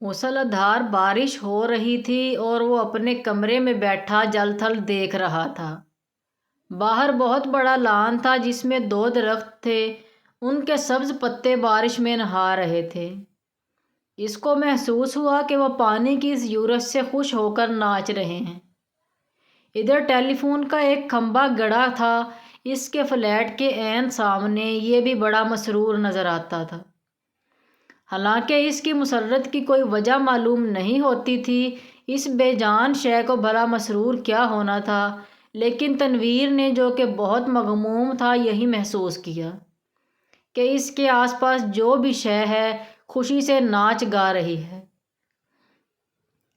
मूसलाधार बारिश हो रही थी और वो अपने कमरे में बैठा जल थल देख रहा था। बाहर बहुत बड़ा लॉन था जिसमें 2 दरख्त थे। उनके सब्ज पत्ते बारिश में नहा रहे थे। इसको महसूस हुआ कि वह पानी की इस यूरत से खुश होकर नाच रहे हैं। इधर टेलीफोन का एक खंभा गड़ा था। इसके फ्लैट के ऐन सामने ये भी बड़ा मसरूर नजर आता था। हालांकि इसकी मुसर्रत की कोई वजह मालूम नहीं होती थी। इस बेजान शय को भला मसरूर क्या होना था, लेकिन तनवीर ने, जो कि बहुत मगमूम था, यही महसूस किया कि इसके आसपास जो भी शय है खुशी से नाच गा रही है।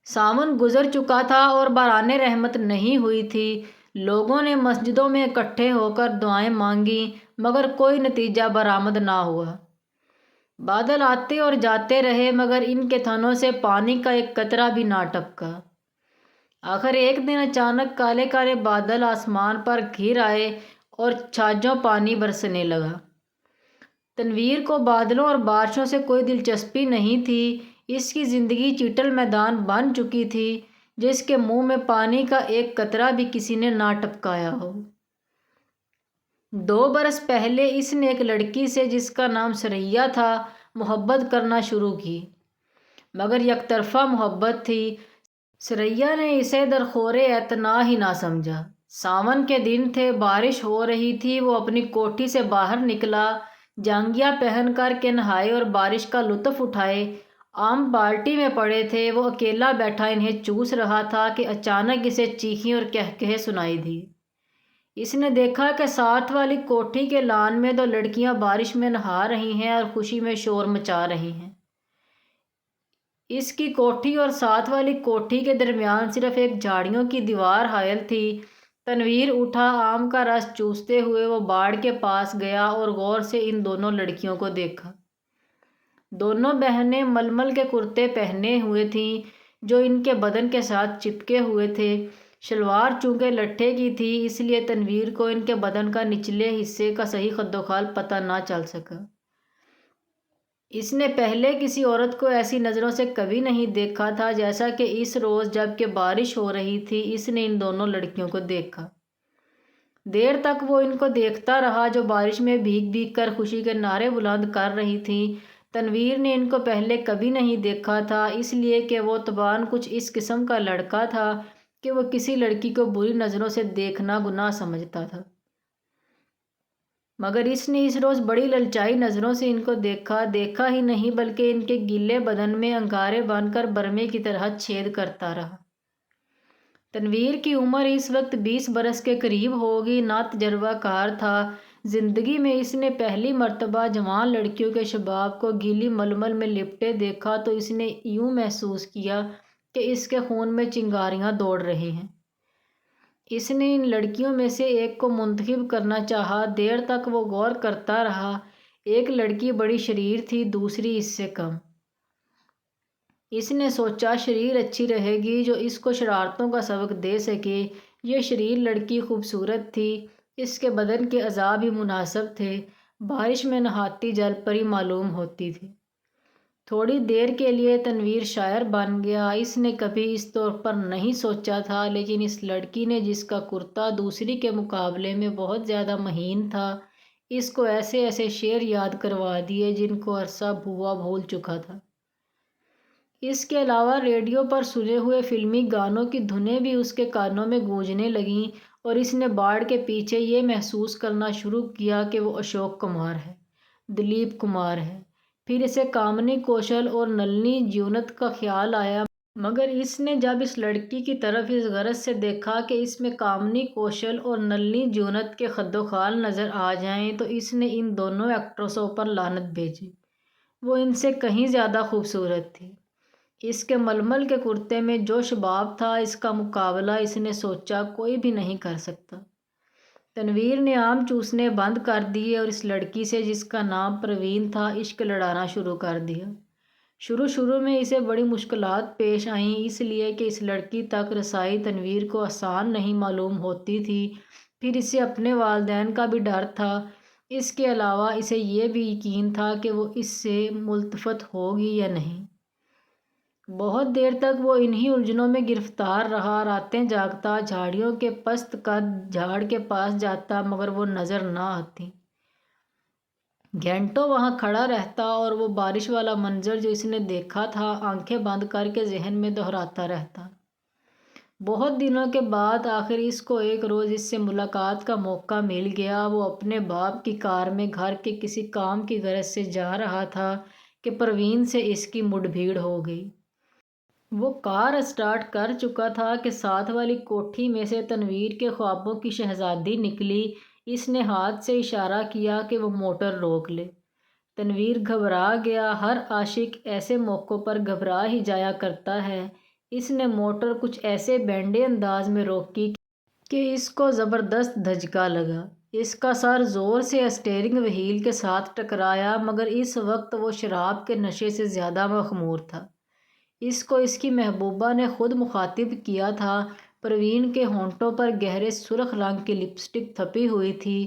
सावन गुजर चुका था और बाराने रहमत नहीं हुई थी। लोगों ने मस्जिदों में इकट्ठे होकर दुआएं मांगी, मगर कोई नतीजा बरामद ना हुआ। बादल आते और जाते रहे, मगर इनके थनों से पानी का एक कतरा भी ना टपका। आखिर एक दिन अचानक काले काले बादल आसमान पर घिर आए और छाजों पानी बरसने लगा। तनवीर को बादलों और बारिशों से कोई दिलचस्पी नहीं थी। इसकी ज़िंदगी चीटल मैदान बन चुकी थी, जिसके मुंह में पानी का एक कतरा भी किसी ने ना टपकाया हो। 2 बरस पहले इसने एक लड़की से, जिसका नाम सरैया था, मोहब्बत करना शुरू की, मगर यकतरफा मोहब्बत थी। सरैया ने इसे दरखोरे एतना ही ना समझा। सावन के दिन थे, बारिश हो रही थी। वो अपनी कोठी से बाहर निकला, जांगिया पहन कर के नहाए और बारिश का लुत्फ उठाए। आम बाल्टी में पड़े थे। वो अकेला बैठा इन्हें चूस रहा था कि अचानक इसे चीखें और कहकहे सुनाई दी। इसने देखा कि साथ वाली कोठी के लान में 2 लड़कियां बारिश में नहा रही हैं और खुशी में शोर मचा रही हैं। इसकी कोठी और साथ वाली कोठी के दरमियान सिर्फ एक झाड़ियों की दीवार हायल थी। तनवीर उठा, आम का रस चूसते हुए वो बाड़ के पास गया और गौर से इन दोनों लड़कियों को देखा। दोनों बहनें मलमल के कुर्ते पहने हुए थीं, जो इनके बदन के साथ चिपके हुए थे। शलवार चूंकि लट्ठे की थी, इसलिए तनवीर को इनके बदन का निचले हिस्से का सही खद्दोखाल पता ना चल सका। इसने पहले किसी औरत को ऐसी नज़रों से कभी नहीं देखा था जैसा कि इस रोज़, जबकि बारिश हो रही थी, इसने इन दोनों लड़कियों को देखा। देर तक वो इनको देखता रहा, जो बारिश में भीग भीग कर खुशी के नारे बुलंद कर रही थीं। तनवीर ने इनको पहले कभी नहीं देखा था, इसलिए कि वो तबान कुछ इस किस्म का लड़का था कि वो किसी लड़की को बुरी नज़रों से देखना गुनाह समझता था। मगर इसने इस रोज़ बड़ी ललचाई नज़रों से इनको देखा ही नहीं, बल्कि इनके गीले बदन में अंगारे बनकर बरमे की तरह छेद करता रहा। तनवीर की उम्र इस वक्त 20 बरस के करीब होगी। ना तजर्बाकार था। ज़िंदगी में इसने पहली मर्तबा जवान लड़कियों के शबाब को गीली मलमल में लिपटे देखा तो इसने यूं महसूस किया कि इसके खून में चिंगारियां दौड़ रही हैं। इसने इन लड़कियों में से एक को मुंतखब करना चाहा। देर तक वो गौर करता रहा। एक लड़की बड़ी शरीर थी, दूसरी इससे कम। इसने सोचा शरीर अच्छी रहेगी जो इसको शरारतों का सबक दे सके। ये शरीर लड़की खूबसूरत थी। इसके बदन के अज़ा भी मुनासिब थे। बारिश में नहाती जल परी मालूम होती थी। थोड़ी देर के लिए तनवीर शायर बन गया। इसने कभी इस तौर पर नहीं सोचा था, लेकिन इस लड़की ने, जिसका कुर्ता दूसरी के मुकाबले में बहुत ज़्यादा महीन था, इसको ऐसे ऐसे शेर याद करवा दिए जिनको अरसा भुआ भूल चुका था। इसके अलावा रेडियो पर सुने हुए फिल्मी गानों की धुनें भी उसके कानों में गूंजने लगीं और इसने बाढ़ के पीछे ये महसूस करना शुरू किया कि वो अशोक कुमार है, दिलीप कुमार है। फिर इसे कामनी कौशल और नलिनी ज्योनत का ख्याल आया, मगर इसने जब इस लड़की की तरफ इस गरज से देखा कि इसमें कामनी कौशल और नलिनी ज्योनत के खद्दोखाल नज़र आ जाएं, तो इसने इन दोनों एक्ट्रेसों पर लानत भेजी। वो इनसे कहीं ज़्यादा खूबसूरत थी। इसके मलमल के कुर्ते में जो शबाब था, इसका मुकाबला इसने सोचा कोई भी नहीं कर सकता। तनवीर ने आम चूसने बंद कर दिए और इस लड़की से, जिसका नाम प्रवीण था, इश्क लड़ाना शुरू कर दिया। शुरू शुरू में इसे बड़ी मुश्किलात पेश आईं, इसलिए कि इस लड़की तक रसाई तनवीर को आसान नहीं मालूम होती थी। फिर इसे अपने वालिदैन का भी डर था। इसके अलावा इसे ये भी यकीन था कि वो इससे मुल्तफत होगी या नहीं। بہت دیر تک وہ انہی الجھنوں میں گرفتار رہا، راتیں جاگتا، جھاڑیوں کے پست قد جھاڑ کے پاس جاتا مگر وہ نظر نہ آتی۔ گھنٹوں وہاں کھڑا رہتا اور وہ بارش والا منظر جو اس نے دیکھا تھا آنکھیں بند کر کے ذہن میں دہراتا رہتا۔ بہت دنوں کے بعد آخر اس کو ایک روز اس سے ملاقات کا موقع مل گیا۔ وہ اپنے باپ کی کار میں گھر کے کسی کام کی غرض سے جا رہا تھا کہ پروین سے اس کی مڈ بھیڑ ہو گئی۔ وہ کار اسٹارٹ کر چکا تھا کہ ساتھ والی کوٹھی میں سے تنویر کے خوابوں کی شہزادی نکلی۔ اس نے ہاتھ سے اشارہ کیا کہ وہ موٹر روک لے۔ تنویر گھبرا گیا، ہر عاشق ایسے موقعوں پر گھبرا ہی جایا کرتا ہے۔ اس نے موٹر کچھ ایسے بینڈے انداز میں روکی کہ اس کو زبردست دھچکا لگا۔ اس کا سر زور سے اسٹیئرنگ وہیل کے ساتھ ٹکرایا مگر اس وقت وہ شراب کے نشے سے زیادہ مخمور تھا۔ اس کو اس کی محبوبہ نے خود مخاطب کیا تھا۔ پروین کے ہونٹوں پر گہرے سرخ رنگ کی لپسٹک تھپی ہوئی تھی۔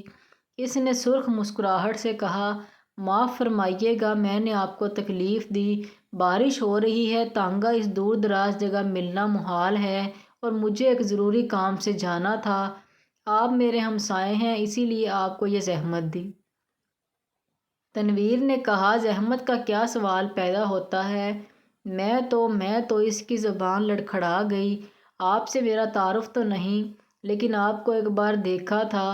اس نے سرخ مسکراہٹ سے کہا، معاف فرمائیے گا میں نے آپ کو تکلیف دی، بارش ہو رہی ہے، تانگہ اس دور دراز جگہ ملنا محال ہے اور مجھے ایک ضروری کام سے جانا تھا۔ آپ میرے ہمسائے ہیں اسی لیے آپ کو یہ زحمت دی۔ تنویر نے کہا، زحمت کا کیا سوال پیدا ہوتا ہے؟ میں تو اس کی زبان لڑکھڑا گئی۔ آپ سے میرا تعارف تو نہیں لیکن آپ کو ایک بار دیکھا تھا۔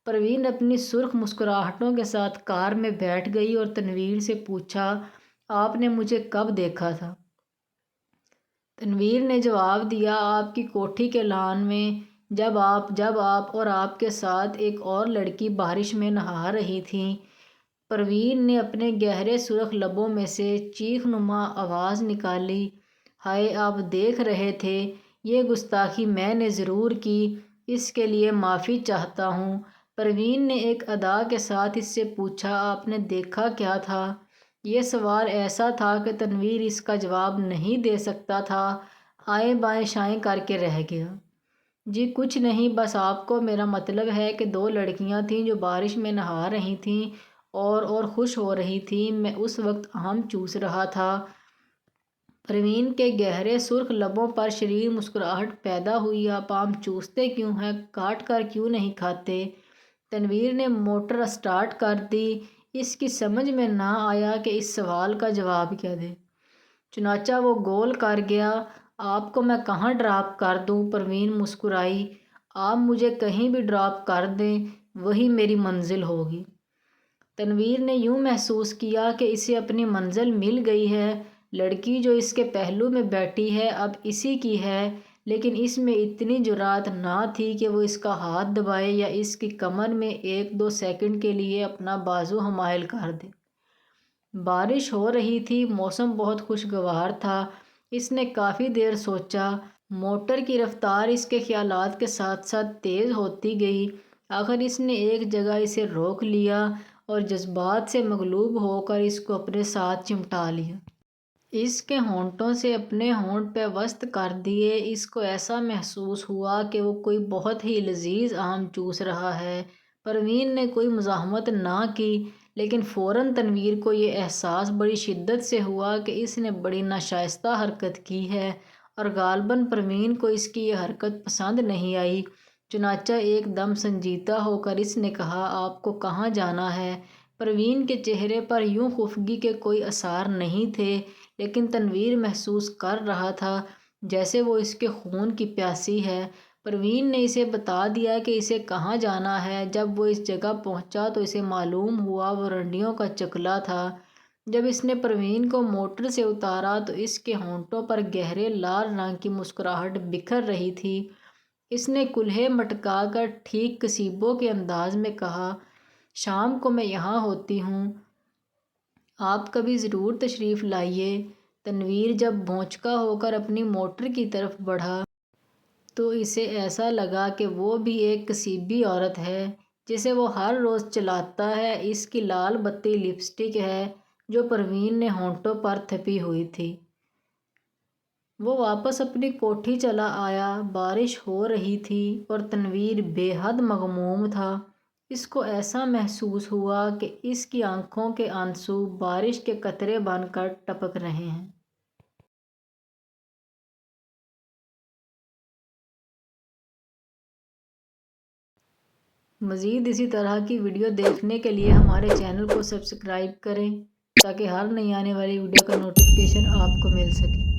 پروین اپنی سرخ مسکراہٹوں کے ساتھ کار میں بیٹھ گئی اور تنویر سے پوچھا، آپ نے مجھے کب دیکھا تھا؟ تنویر نے جواب دیا، آپ کی کوٹھی کے لان میں، جب آپ اور آپ کے ساتھ ایک اور لڑکی بارش میں نہا رہی تھیں۔ پروین نے اپنے گہرے سرخ لبوں میں سے چیخ نما آواز نکالی، ہائے آپ دیکھ رہے تھے، یہ گستاخی میں نے ضرور کی، اس کے لیے معافی چاہتا ہوں۔ پروین نے ایک ادا کے ساتھ اس سے پوچھا، آپ نے دیکھا کیا تھا؟ یہ سوال ایسا تھا کہ تنویر اس کا جواب نہیں دے سکتا تھا، آئیں بائیں شائیں کر کے رہ گیا۔ جی کچھ نہیں، بس آپ کو میرا مطلب ہے کہ دو لڑکیاں تھیں جو بارش میں نہا رہی تھیں اور خوش ہو رہی تھیں، میں اس وقت آم چوس رہا تھا۔ پروین کے گہرے سرخ لبوں پر شریر مسکراہٹ پیدا ہوئی، آپ آم چوستے کیوں ہیں، کاٹ کر کیوں نہیں کھاتے؟ تنویر نے موٹر اسٹارٹ کر دی۔ اس کی سمجھ میں نہ آیا کہ اس سوال کا جواب کیا دے، چنانچہ وہ گول کر گیا، آپ کو میں کہاں ڈراپ کر دوں؟ پروین مسکرائی، آپ مجھے کہیں بھی ڈراپ کر دیں، وہی میری منزل ہوگی۔ تنویر نے یوں محسوس کیا کہ اسے اپنی منزل مل گئی ہے، لڑکی جو اس کے پہلو میں بیٹھی ہے اب اسی کی ہے، لیکن اس میں اتنی جرأت نہ تھی کہ وہ اس کا ہاتھ دبائے یا اس کی کمر میں ایک دو سیکنڈ کے لیے اپنا بازو حمائل کر دے۔ بارش ہو رہی تھی، موسم بہت خوشگوار تھا۔ اس نے کافی دیر سوچا، موٹر کی رفتار اس کے خیالات کے ساتھ ساتھ تیز ہوتی گئی۔ آخر اس نے ایک جگہ اسے روک لیا اور جذبات سے مغلوب ہو کر اس کو اپنے ساتھ چمٹا لیا۔ اس کے ہونٹوں سے اپنے ہونٹ پہ وسط کر دیے۔ اس کو ایسا محسوس ہوا کہ وہ کوئی بہت ہی لذیذ آم چوس رہا ہے۔ پروین نے کوئی مزاحمت نہ کی لیکن فوراً تنویر کو یہ احساس بڑی شدت سے ہوا کہ اس نے بڑی ناشائستہ حرکت کی ہے اور غالباً پروین کو اس کی یہ حرکت پسند نہیں آئی۔ چنانچہ ایک دم سنجیدہ ہو کر اس نے کہا، آپ کو کہاں جانا ہے؟ پروین کے چہرے پر یوں خفگی کے کوئی آثار نہیں تھے لیکن تنویر محسوس کر رہا تھا جیسے وہ اس کے خون کی پیاسی ہے۔ پروین نے اسے بتا دیا کہ اسے کہاں جانا ہے۔ جب وہ اس جگہ پہنچا تو اسے معلوم ہوا وہ رنڈیوں کا چکلا تھا۔ جب اس نے پروین کو موٹر سے اتارا تو اس کے ہونٹوں پر گہرے لال رنگ کی مسکراہٹ بکھر رہی تھی۔ اس نے کلہے مٹکا کر ٹھیک کسیبوں کے انداز میں کہا، شام کو میں یہاں ہوتی ہوں، آپ کبھی ضرور تشریف لائیے۔ تنویر جب بھونچکا ہو کر اپنی موٹر کی طرف بڑھا تو اسے ایسا لگا کہ وہ بھی ایک کسیبی عورت ہے جسے وہ ہر روز چلاتا ہے۔ اس کی لال بتی لپسٹک ہے جو پروین نے ہونٹوں پر تھپی ہوئی تھی۔ وہ واپس اپنی کوٹھی چلا آیا۔ بارش ہو رہی تھی اور تنویر بے حد مغموم تھا۔ اس کو ایسا محسوس ہوا کہ اس کی آنکھوں کے آنسو بارش کے قطرے بن کر ٹپک رہے ہیں۔ مزید اسی طرح کی ویڈیو دیکھنے کے لیے ہمارے چینل کو سبسکرائب کریں تاکہ ہر نئی آنے والی ویڈیو کا نوٹیفیکیشن آپ کو مل سکے۔